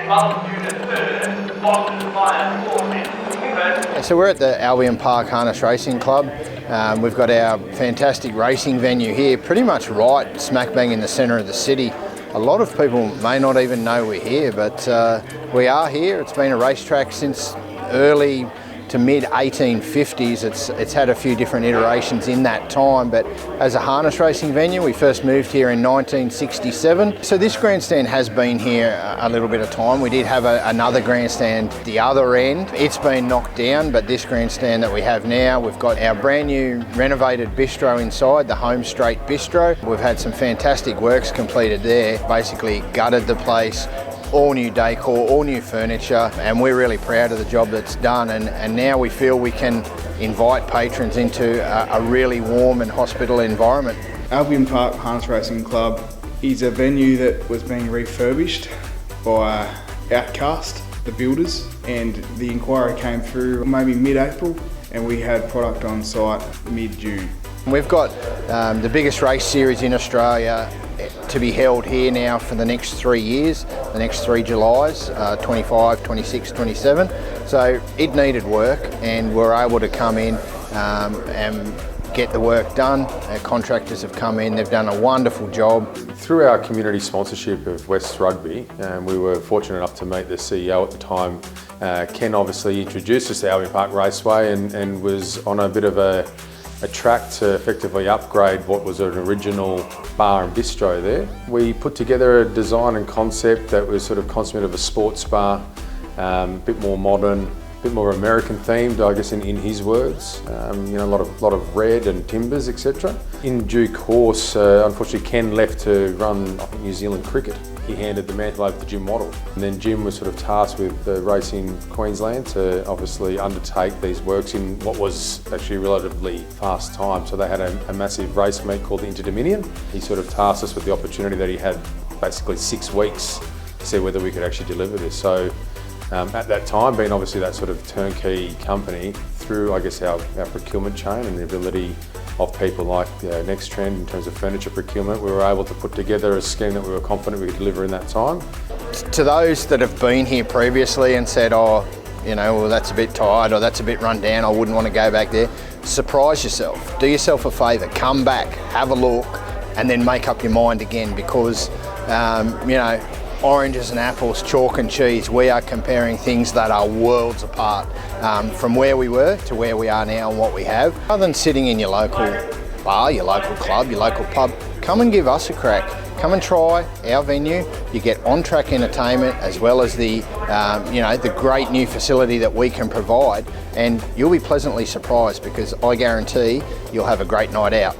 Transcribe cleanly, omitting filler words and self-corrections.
So we're at the Albion Park Harness Racing Club. We've got our fantastic racing venue here, pretty much right smack bang in the centre of the city. A lot of people may not even know we're here, but we are here. It's been a racetrack since early to mid 1850s. It's had a few different iterations in that time, but as a harness racing venue, we first moved here in 1967. So this grandstand has been here a little bit of time. We did have another grandstand the other end. It's been knocked down, but this grandstand that we have now, we've got our brand new renovated bistro inside, the Home Straight Bistro. We've had some fantastic works completed there, basically gutted the place, all new decor, all new furniture, and we're really proud of the job that's done, and now we feel we can invite patrons into a really warm and hospitable environment. Albion Park Harness Racing Club is a venue that was being refurbished by Outkast, the builders, and the inquiry came through maybe mid-April, and we had product on site mid-June. We've got the biggest race series in Australia to be held here now for the next 3 years, the next 3 Julys, 25, 26, 27. So it needed work, and we're able to come in and get the work done. Our contractors have come in, they've done a wonderful job. Through our community sponsorship of West Rugby, we were fortunate enough to meet the CEO at the time. Ken obviously introduced us to Albion Park Raceway and was on a bit of a track to effectively upgrade what was an original bar and bistro there. We put together a design and concept that was sort of consummate of a sports bar, a bit more modern, a bit more American themed, I guess in his words. You know, a lot of red and timbers, etc. In due course, unfortunately Ken left to run, I think, New Zealand cricket. He handed the mantle over to Jim Waddle. And then Jim was sort of tasked with racing Queensland to obviously undertake these works in what was actually a relatively fast time. So they had a massive race meet called the Inter-Dominion. He sort of tasked us with the opportunity that he had basically 6 weeks to see whether we could actually deliver this. So at that time, being obviously that sort of turnkey company, through I guess our procurement chain and the ability of people like Nextrend in terms of furniture procurement, we were able to put together a scheme that we were confident we could deliver in that time. To those that have been here previously and said, oh, you know, well, that's a bit tired or that's a bit run down, I wouldn't want to go back there, surprise yourself. Do yourself a favour, come back, have a look, and then make up your mind again, because, you know, oranges and apples, chalk and cheese, we are comparing things that are worlds apart from where we were to where we are now and what we have. Rather than sitting in your local bar, your local club, your local pub, come and give us a crack. Come and try our venue. You get on-track entertainment as well as the, you know, the great new facility that we can provide, and you'll be pleasantly surprised, because I guarantee you'll have a great night out.